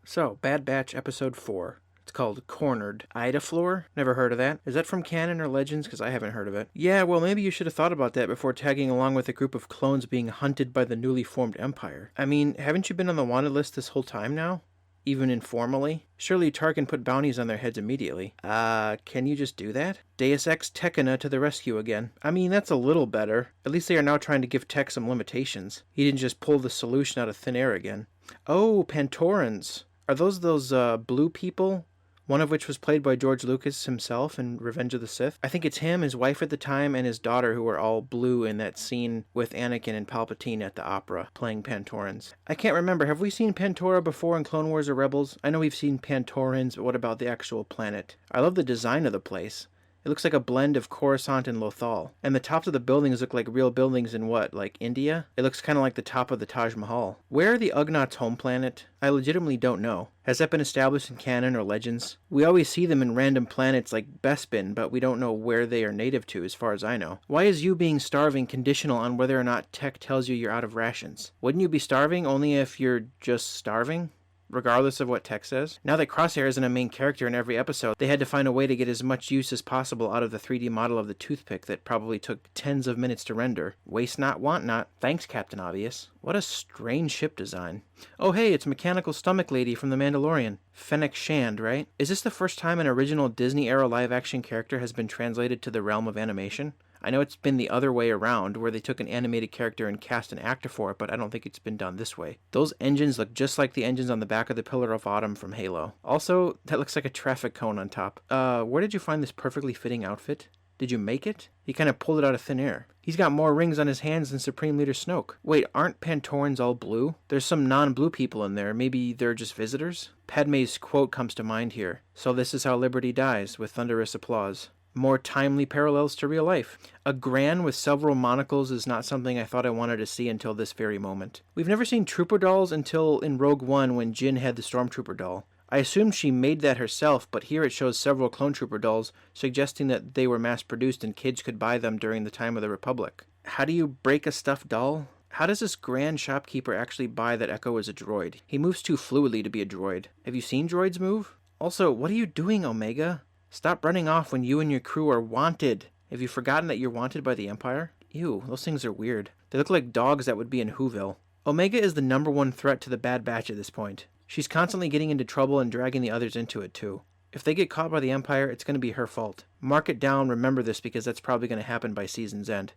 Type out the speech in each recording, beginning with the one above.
So, Bad Batch Episode 4. It's called Cornered. Ida Floor? Never heard of that. Is that from canon or legends? Because I haven't heard of it. Yeah, well, maybe you should have thought about that before tagging along with a group of clones being hunted by the newly formed Empire. I mean, haven't you been on the wanted list this whole time now? Even informally? Surely Tarkin put bounties on their heads immediately. Can you just do that? Deus Ex Techina to the rescue again. I mean, that's a little better. At least they are now trying to give Tech some limitations. He didn't just pull the solution out of thin air again. Oh, Pantorans. Are those blue people? One of which was played by George Lucas himself in Revenge of the Sith. I think it's him, his wife at the time, and his daughter who were all blue in that scene with Anakin and Palpatine at the opera, playing Pantorans. I can't remember, have we seen Pantora before in Clone Wars or Rebels? I know we've seen Pantorans, but what about the actual planet? I love the design of the place. It looks like a blend of Coruscant and Lothal. And the tops of the buildings look like real buildings in what, like India? It looks kind of like the top of the Taj Mahal. Where are the Ugnaughts' home planet? I legitimately don't know. Has that been established in canon or legends? We always see them in random planets like Bespin, but we don't know where they are native to as far as I know. Why is you being starving conditional on whether or not Tech tells you you're out of rations? Wouldn't you be starving only if you're just starving? Regardless of what Tech says. Now that Crosshair isn't a main character in every episode, they had to find a way to get as much use as possible out of the 3D model of the toothpick that probably took tens of minutes to render. Waste not, want not. Thanks, Captain Obvious. What a strange ship design. Oh hey, it's Mechanical Stomach Lady from The Mandalorian. Fennec Shand, right? Is this the first time an original Disney-era live-action character has been translated to the realm of animation? I know it's been the other way around, where they took an animated character and cast an actor for it, but I don't think it's been done this way. Those engines look just like the engines on the back of the Pillar of Autumn from Halo. Also, that looks like a traffic cone on top. Where did you find this perfectly fitting outfit? Did you make it? He kind of pulled it out of thin air. He's got more rings on his hands than Supreme Leader Snoke. Wait, aren't Pantorans all blue? There's some non-blue people in there. Maybe they're just visitors? Padme's quote comes to mind here. So this is how liberty dies, with thunderous applause. More timely parallels to real life. A Gran with several monocles is not something I thought I wanted to see until this very moment. We've never seen Trooper dolls until in Rogue One when Jyn had the Stormtrooper doll. I assumed she made that herself, but here it shows several Clone Trooper dolls, suggesting that they were mass-produced and kids could buy them during the time of the Republic. How do you break a stuffed doll? How does this grand shopkeeper actually buy that Echo is a droid? He moves too fluidly to be a droid. Have you seen droids move? Also, what are you doing, Omega? Stop running off when you and your crew are wanted. Have you forgotten that you're wanted by the Empire? Ew, those things are weird. They look like dogs that would be in Whoville. Omega is the #1 threat to the Bad Batch at this point. She's constantly getting into trouble and dragging the others into it too. If they get caught by the Empire, it's going to be her fault. Mark it down, remember this, because that's probably going to happen by season's end.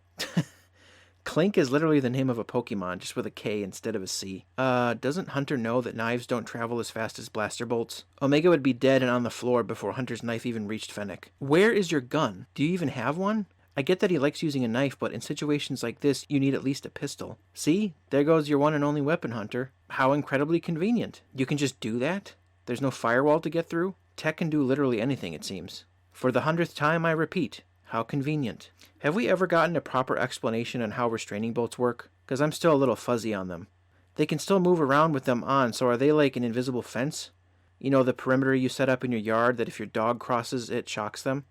Clink is literally the name of a Pokemon, just with a K instead of a C. Doesn't Hunter know that knives don't travel as fast as blaster bolts? Omega would be dead and on the floor before Hunter's knife even reached Fennec. Where is your gun? Do you even have one? I get that he likes using a knife, but in situations like this, you need at least a pistol. See? There goes your one and only weapon, Hunter. How incredibly convenient. You can just do that? There's no firewall to get through? Tech can do literally anything, it seems. For the 100th time, I repeat. How convenient. Have we ever gotten a proper explanation on how restraining bolts work? Because I'm still a little fuzzy on them. They can still move around with them on, so are they like an invisible fence? You know, the perimeter you set up in your yard that if your dog crosses, it shocks them?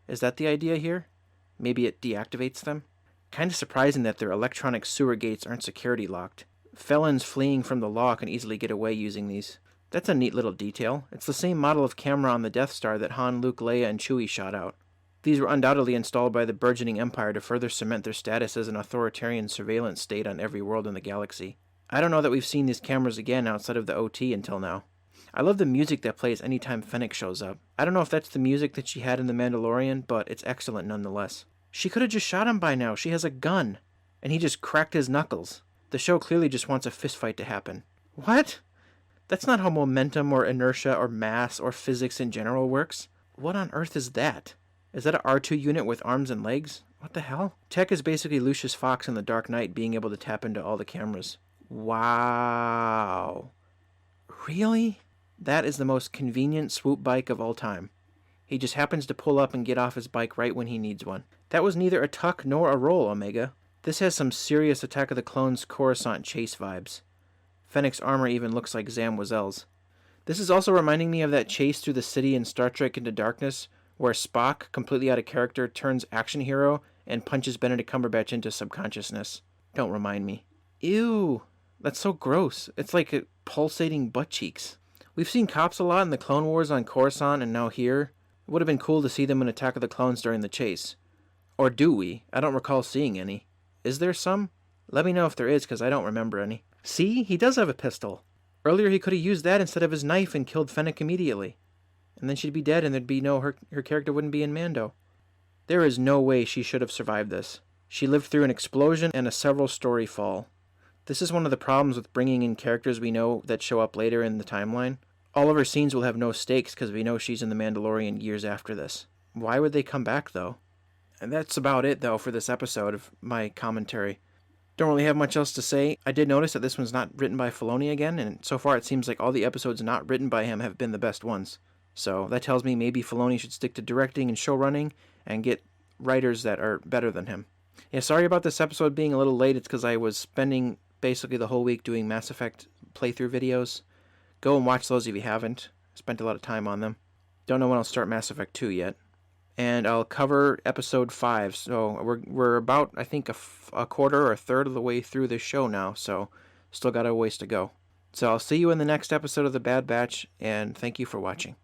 Is that the idea here? Maybe it deactivates them? Kinda surprising that their electronic sewer gates aren't security locked. Felons fleeing from the law can easily get away using these. That's a neat little detail. It's the same model of camera on the Death Star that Han, Luke, Leia, and Chewie shot out. These were undoubtedly installed by the burgeoning Empire to further cement their status as an authoritarian surveillance state on every world in the galaxy. I don't know that we've seen these cameras again outside of the OT until now. I love the music that plays anytime Fennec shows up. I don't know if that's the music that she had in The Mandalorian, but it's excellent nonetheless. She could have just shot him by now. She has a gun. And he just cracked his knuckles. The show clearly just wants a fistfight to happen. What? That's not how momentum or inertia or mass or physics in general works. What on earth is that? Is that an R2 unit with arms and legs? What the hell? Tech is basically Lucius Fox in The Dark Knight being able to tap into all the cameras. Wow. Really? That is the most convenient swoop bike of all time. He just happens to pull up and get off his bike right when he needs one. That was neither a tuck nor a roll, Omega. This has some serious Attack of the Clones Coruscant chase vibes. Fennec's armor even looks like Zamwazel's. This is also reminding me of that chase through the city in Star Trek Into Darkness, where Spock, completely out of character, turns action hero and punches Benedict Cumberbatch into subconsciousness. Don't remind me. Ew, that's so gross. It's like pulsating butt cheeks. We've seen cops a lot in the Clone Wars on Coruscant and now here. It would have been cool to see them in Attack of the Clones during the chase. Or do we? I don't recall seeing any. Is there some? Let me know if there is, because I don't remember any. See? He does have a pistol. Earlier he could have used that instead of his knife and killed Fennec immediately. And then she'd be dead and there'd be no... her character wouldn't be in Mando. There is no way she should have survived this. She lived through an explosion and a several story fall. This is one of the problems with bringing in characters we know that show up later in the timeline. All of her scenes will have no stakes because we know she's in The Mandalorian years after this. Why would they come back, though? And that's about it, though, for this episode of my commentary. Don't really have much else to say. I did notice that this one's not written by Filoni again, and so far it seems like all the episodes not written by him have been the best ones. So that tells me maybe Filoni should stick to directing and showrunning and get writers that are better than him. Yeah, sorry about this episode being a little late. It's because I was spending basically the whole week doing Mass Effect playthrough videos. Go and watch those if you haven't. Spent a lot of time on them. Don't know when I'll start Mass Effect 2 yet. And I'll cover episode 5. So we're about, I think, a quarter or a third of the way through this show now. So still got a ways to go. So I'll see you in the next episode of The Bad Batch, and thank you for watching.